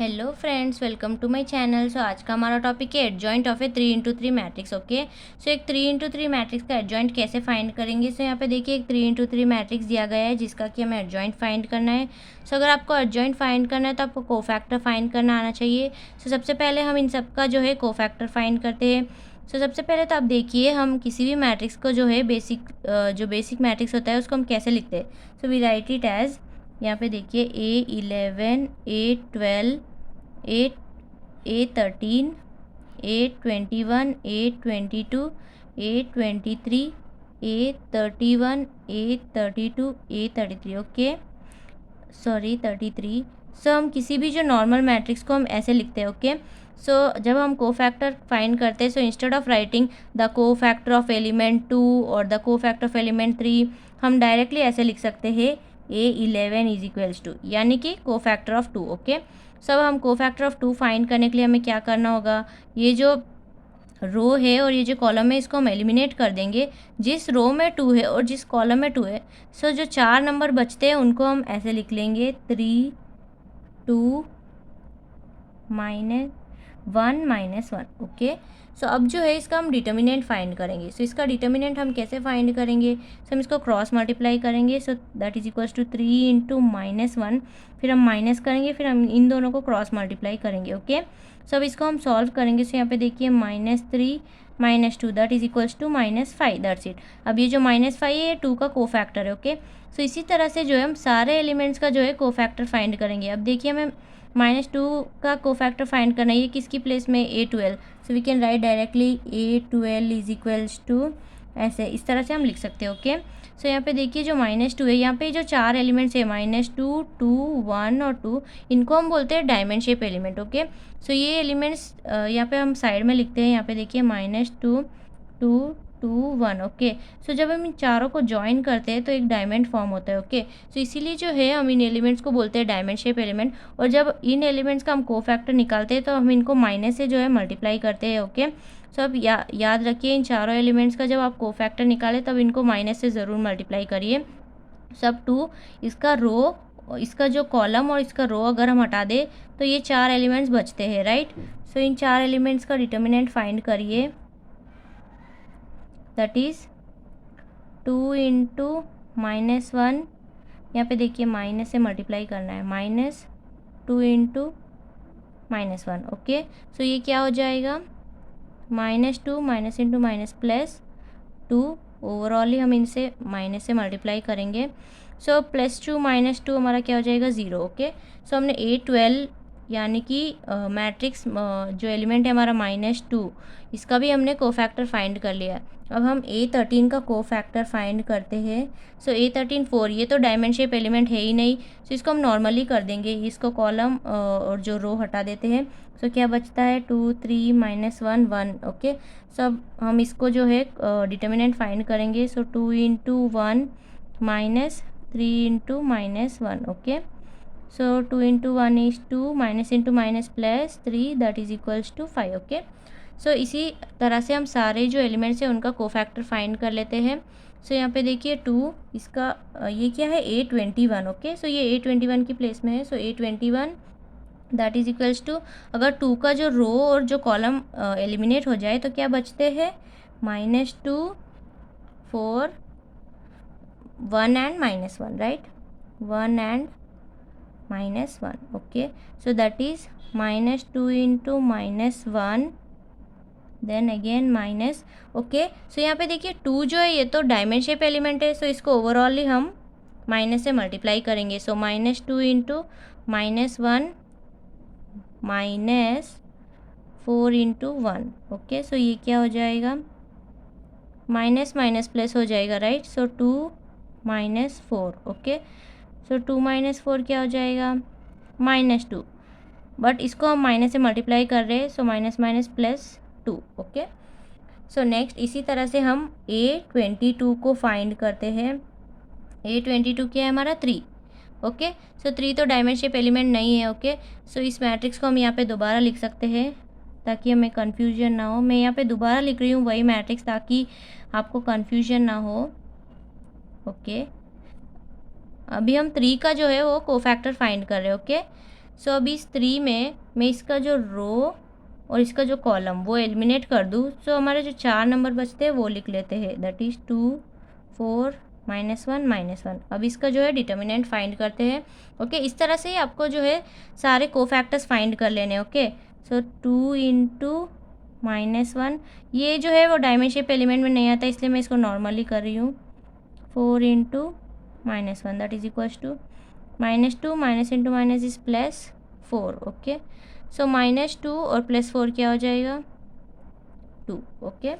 Hello friends, welcome to my channel. So आज का हमारा टॉपिक है adjoint of a 3x3 matrix. Okay, so एक 3x3 मैट्रिक्स का एडजॉइंट कैसे फाइंड करेंगे। सो यहाँ पे देखिए एक 3x3 मैट्रिक्स दिया गया है जिसका कि हमें एडजॉइंट फाइंड करना है। सो अगर आपको एडजॉइंट फाइंड करना है तो आपको कोफैक्टर फाइंड करना आना चाहिए। सो सबसे पहले हम इन सब का जो है कोफैक्टर फाइंड करते हैं। सो सबसे पहले तो आप देखिए हम किसी भी मैट्रिक्स को जो है बेसिक मैट्रिक्स होता है उसको हम कैसे लिखते हैं। So we write it as, यहाँ पे देखिए A11, A12, A13, A21, A22, A23, A31, A32, A33। Okay, sorry 33। सो हम किसी भी जो नॉर्मल मैट्रिक्स को हम ऐसे लिखते हैं। ओके, सो जब हम कोफैक्टर फाइंड करते हैं, so instead of writing the cofactor of element 2 और द कोफैक्टर ऑफ एलिमेंट 3, हम डायरेक्टली ऐसे लिख सकते हैं A11 इज इक्वल्स टू, यानी कि कोफैक्टर ऑफ 2। ओके, सब हम कोफैक्टर ऑफ 2 फाइंड करने के लिए हमें क्या करना होगा, ये जो रो है और ये जो कॉलम है इसको हम एलिमिनेट कर देंगे। जिस रो में 2 है और जिस कॉलम में 2 है, सो जो 4 नंबर बचते हैं उनको हम ऐसे लिख लेंगे 3, 2, -1, ओके। सो अब जो है इसका हम डिटर्मिनेंट फाइंड करेंगे। सो इसका डिटर्मिनेंट हम कैसे फाइंड करेंगे, सो हम इसको क्रॉस मल्टीप्लाई करेंगे। So that is equals to 3 × -1, फिर हम माइनस करेंगे, फिर हम इन दोनों को क्रॉस मल्टीप्लाई करेंगे। ओके, सो अब इसको हम सॉल्व करेंगे। सो यहाँ पे देखिए -3 -2 that is equals to -5, that's it. अब ये जो -5 है ये 2 का कोफैक्टर है। ओके, सो इसी तरह से जो है हम सारे एलिमेंट्स का जो है कोफैक्टर फाइंड करेंगे। अब देखिए हमें -2 का कोफैक्टर फाइंड करना है, ये किसकी प्लेस में, A12। So we can write directly A12 is equals to, ऐसे इस तरह से हम लिख सकते हैं। ओके, सो यहाँ पे देखिए जो -2 है, यहाँ पे जो 4 एलिमेंट्स है -2, 2, 1 और 2, इनको हम बोलते हैं diamond shape element. Okay, so ये एलिमेंट्स यहाँ पे हम साइड में लिखते हैं। यहाँ पे देखिए -2, 2, 2, 1। ओके, सो जब हम इन चारों को ज्वाइन करते हैं तो एक डायमंड फॉर्म होता है। ओके, सो इसीलिए जो है हम इन एलिमेंट्स को बोलते हैं डायमंड शेप एलिमेंट। और जब इन एलिमेंट्स का हम कोफैक्टर निकालते हैं तो हम इनको माइनस से जो है मल्टीप्लाई करते हैं। ओके, सो अब याद रखिए इन चारों एलिमेंट्स का जब आप कोफैक्टर निकालें तब इनको माइनस से ज़रूर मल्टीप्लाई करिए। सब 2, इसका रो, इसका जो कॉलम और इसका रो अगर हम हटा दें तो ये 4 एलिमेंट्स बचते हैं, राइट। सो इन 4 एलिमेंट्स का डिटर्मिनेंट फाइंड करिए, दैट इज़ 2 × -1, यहाँ पे देखिए माइनस से मल्टीप्लाई करना है, -2 × -1। ओके, सो ये क्या हो जाएगा, -2 -2 ओवरऑल ही हम इनसे माइनस से मल्टीप्लाई करेंगे। सो +2 -2 हमारा क्या हो जाएगा, 0। ओके, सो हमने A12 यानी कि मैट्रिक्स जो एलिमेंट है हमारा -2, इसका भी हमने कोफैक्टर फाइंड कर लिया। अब हम A13 का कोफैक्टर फाइंड करते हैं। सो A13 4, ये तो डायमंड शेप एलिमेंट है ही नहीं, सो इसको हम नॉर्मली कर देंगे, इसको कॉलम और जो रो हटा देते हैं। सो क्या बचता है, 2, 3, -1, 1। ओके, सब हम इसको जो है डिटर्मिनेंट फाइंड करेंगे। सो 2 × 1 -3 × -1। Okay, so 2 × 1 is 2, -+3 that is equals to 5। Okay, सो इसी तरह से हम सारे जो एलिमेंट्स हैं उनका कोफैक्टर फाइंड कर लेते हैं। सो यहाँ पे देखिए 2, इसका ये क्या है, A21। ओके, सो ये A21 की प्लेस में है। So A21 that is equals to, अगर 2 का जो रो और जो कॉलम एलिमिनेट हो जाए तो क्या बचते हैं, -2, 4, 1 and -1, right, 1 and -1। Okay, so that is -2 × -1 then again minus. Okay, so यहाँ पे देखिए 2 जो है ये तो डायमंड शेप एलिमेंट है, सो इसको ओवरऑल ही हम माइनस से मल्टीप्लाई करेंगे। सो -2 × -1 -4 × 1। ओके, सो ये क्या हो जाएगा, माइनस माइनस प्लस हो जाएगा, राइट। सो 2 - 4। ओके, सो 2 - 4 क्या हो जाएगा, -2, बट इसको हम माइनस से मल्टीप्लाई कर रहे हैं, सो -+2। ओके, सो नेक्स्ट इसी तरह से हम A22 को फाइंड करते हैं। A22 क्या है हमारा, 3। ओके, सो 3 तो डायमंड शेप एलिमेंट नहीं है। ओके, सो इस मैट्रिक्स को हम यहाँ पे दोबारा लिख सकते हैं ताकि हमें कन्फ्यूजन ना हो। मैं यहाँ पे दोबारा लिख रही हूँ वही मैट्रिक्स ताकि आपको कन्फ्यूजन ना हो। ओके, अभी हम 3 का जो है वो कोफैक्टर फाइंड कर रहे हैं। ओके, सो अब इस 3 में मैं इसका जो रो और इसका जो कॉलम वो एलिमिनेट कर दूँ, सो हमारे जो 4 नंबर बचते हैं वो लिख लेते हैं, दैट इज़ 2 4 -1 -1। अब इसका जो है डिटर्मिनेंट फाइंड करते हैं। ओके, इस तरह से ही आपको जो है सारे कोफैक्टर्स फाइंड कर लेने। ओके, सो 2 × -1, ये जो है वो डायमंड शेप एलिमेंट में नहीं आता, इसलिए मैं इसको नॉर्मली कर रही हूँ। 4 × -1 that is equals to -2 minus into minus is +4। Okay, so -2 और +4 क्या हो जाएगा 2। ओके,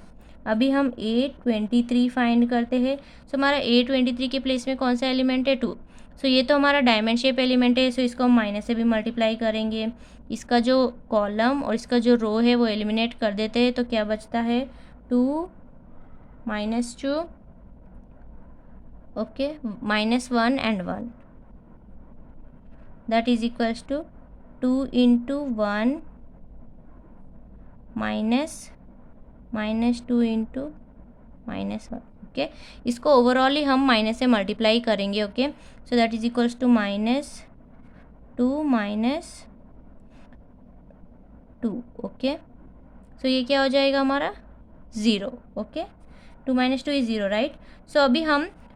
अभी हम A23 फाइंड करते हैं। सो हमारा A23 के प्लेस में कौन सा एलिमेंट है 2। सो ये तो हमारा डायमंड शेप एलिमेंट है, सो इसको हम माइनस से भी मल्टीप्लाई करेंगे। इसका जो कॉलम और इसका जो रो है वो एलिमिनेट कर देते हैं, तो क्या बचता है 2 -2 okay -1 and 1 that is equals to 2 × 1 -2 × -1। Okay, इसको ओवरऑल ही हम माइनस से मल्टीप्लाई करेंगे। Okay, so that is equals to -2 -2। Okay, so ये क्या हो जाएगा हमारा 0। Okay, 2 - 2 is 0 right. सो अभी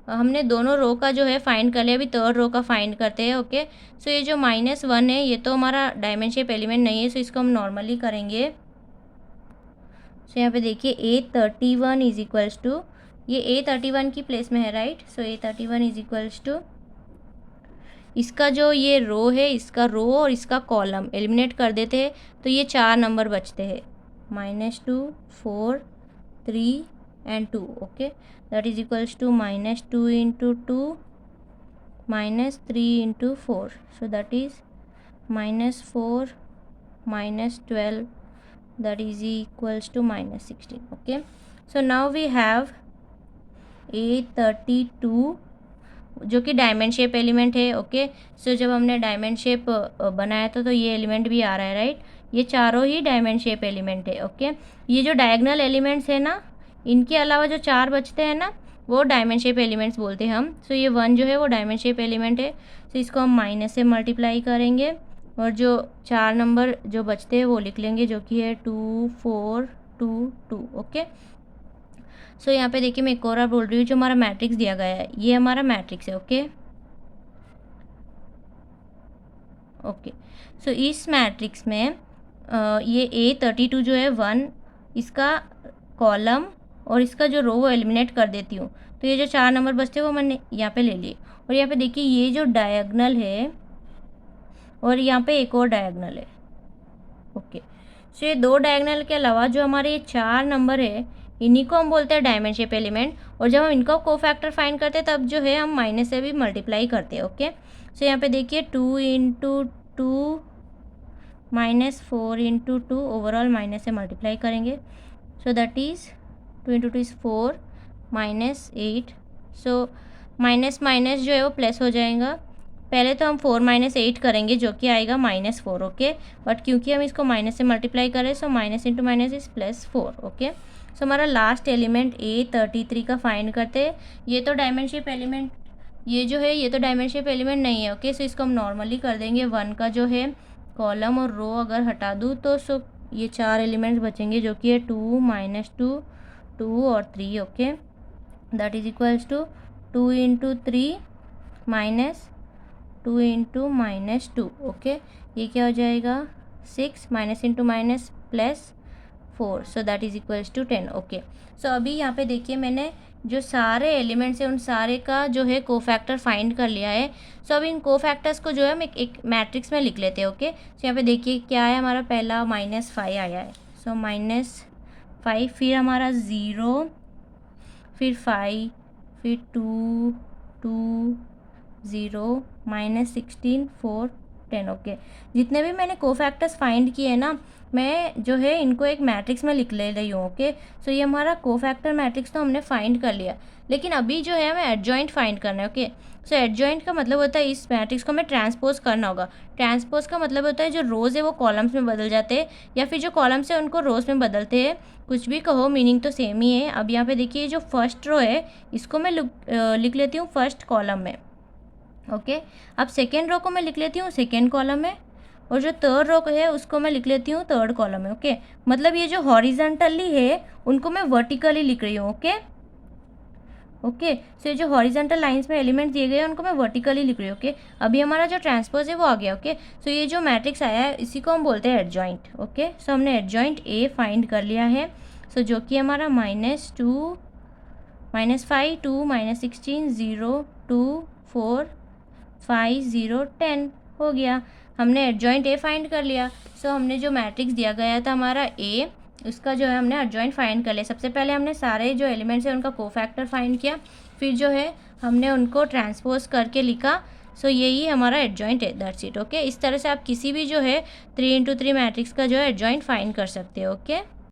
हमने दोनों रो का जो है फाइंड कर लिया, अभी थर्ड रो का फाइंड करते हैं। ओके, सो ये जो -1 है ये तो हमारा डायमंड शेप एलिमेंट नहीं है, सो इसको हम नॉर्मली करेंगे। सो यहाँ पे देखिए A31 इज इक्वल्स टू, ये A31 की प्लेस में है right. So A31 is equals to, इसका जो ये रो है, इसका रो और इसका कॉलम एलिमिनेट कर देते हैं, तो ये 4 नंबर बचते हैं -2 4 3 and 2। Okay, that is equals to -2 × 2 -3 × 4, so that is -4 -12 that is equals to -16। okay, so now we have A32 जो कि डायमंड शेप एलिमेंट है। ओके, सो जब हमने डायमंड शेप बनाया था तो ये एलिमेंट भी आ रहा है राइट, ये चारों ही डायमंड शेप एलिमेंट है। ओके, ये जो डायगोनल एलिमेंट्स है ना, इनके अलावा जो 4 बचते हैं ना, वो डायमंड शेप एलिमेंट्स बोलते हैं हम। सो ये 1 जो है वो डायमंड शेप एलिमेंट है, सो इसको हम माइनस से मल्टीप्लाई करेंगे और जो 4 नंबर जो बचते हैं वो लिख लेंगे, जो कि है 2 4 2 2। ओके, सो यहाँ पे देखिए मैं एक और बोल रही हूँ, जो हमारा मैट्रिक्स दिया गया है ये हमारा मैट्रिक्स है। ओके ओके, सो इस मैट्रिक्स में ये A32 जो है 1, इसका कॉलम और इसका जो रो वो एलिमिनेट कर देती हूँ, तो ये जो 4 नंबर बचते हैं वो मैंने यहाँ पे ले लिए। और यहाँ पे देखिए ये जो डायगोनल है और यहाँ पे एक और डायगोनल है। ओके, सो ये 2 डायगोनल के अलावा जो हमारे ये 4 नंबर है, इन्हीं को हम बोलते हैं डायमंड शेप एलिमेंट। और जब हम इनका कोफैक्टर फाइंड करते हैं तब जो है हम माइनस से भी मल्टीप्लाई करते हैं। ओके, सो यहाँ पे देखिए 2 × 2 -4 × 2 ओवरऑल माइनस से मल्टीप्लाई करेंगे, so that is 2 × 2 is 4 -8। So minus minus जो है वो प्लस हो जाएगा। पहले तो हम 4 - 8 करेंगे जो कि आएगा -4। ओके, बट क्योंकि हम इसको माइनस से मल्टीप्लाई करें, so minus into minus is +4। Okay, so हमारा लास्ट एलिमेंट A33 का फाइंड करते हैं। ये तो डायमंड शेप एलिमेंट, ये जो है ये तो डायमंड शेप एलिमेंट नहीं है। ओके, सो इसको हम नॉर्मली कर देंगे। 1 का जो है कॉलम और रो अगर हटा दूँ तो सो ये 4 एलिमेंट्स बचेंगे, जो कि है 2 -2 2 और 3। Okay, that is equals to 2 × 3 -2 × -2। Okay, ये क्या हो जाएगा 6 minus into minus +4, so that is equals to 10। Okay, so अभी यहाँ पे देखिए मैंने जो सारे एलिमेंट्स हैं उन सारे का जो है कोफैक्टर फाइंड कर लिया है। सो अब इन कोफैक्टर्स को जो है हम एक मैट्रिक्स में लिख लेते हैं। ओके, सो यहाँ पे देखिए क्या है, हमारा पहला -5 आया है, सो -5, फिर हमारा 0, फिर 5, फिर 2 2 0 -16 4 10। ओके, जितने भी मैंने कोफैक्टर्स फाइंड किए हैं ना, मैं जो है इनको एक मैट्रिक्स में लिख ले रही हूँ। ओके, सो ये हमारा कोफैक्टर मैट्रिक्स तो हमने फाइंड कर लिया, लेकिन अभी जो है हमें एडजॉइंट फाइंड करना है। ओके, सो एडजॉइंट का मतलब होता है इस मैट्रिक्स को हमें ट्रांसपोज करना होगा। ट्रांसपोज का मतलब होता है जो रोज़ है वो कॉलम्स में बदल जाते हैं, या फिर जो कॉलम्स है उनको रोज़ में बदलते हैं, कुछ भी कहो, मीनिंग तो सेम ही है। अब यहाँ पे देखिए जो फर्स्ट रो है इसको मैं लिख लेती हूँ फर्स्ट कॉलम में। ओके, अब सेकेंड रो को मैं लिख लेती हूँ सेकेंड कॉलम में, और जो थर्ड रो है उसको मैं लिख लेती हूँ थर्ड कॉलम में। ओके, मतलब ये जो हॉरिजेंटली है उनको मैं वर्टिकली लिख रही हूँ। ओके ओके, सो ये जो हॉरिजेंटल लाइंस में एलिमेंट दिए गए हैं उनको मैं वर्टिकली लिख रही हूँ। ओके, अभी हमारा जो ट्रांसपोज है वो आ गया। ओके, सो ये जो मैट्रिक्स आया है इसी को हम बोलते हैं एडजॉइंट। ओके, सो हमने एडजॉइंट ए फाइंड कर लिया है। सो जो कि हमारा -2 -5 2 -16 0 2 4 5 0 10 हो गया। हमने एडजॉइंट ए फाइंड कर लिया। सो हमने जो मैट्रिक्स दिया गया था हमारा ए, उसका जो है हमने एडजॉइंट फाइंड कर लिया। सबसे पहले हमने सारे जो एलिमेंट्स हैं उनका कोफैक्टर फाइंड किया, फिर जो है हमने उनको ट्रांसपोज करके लिखा। सो यही हमारा एडजॉइंट है, दैट्स इट। ओके, इस तरह से आप किसी भी जो है 3 × 3 मैट्रिक्स का जो है एडजॉइंट फाइंड कर सकते हो। ओके।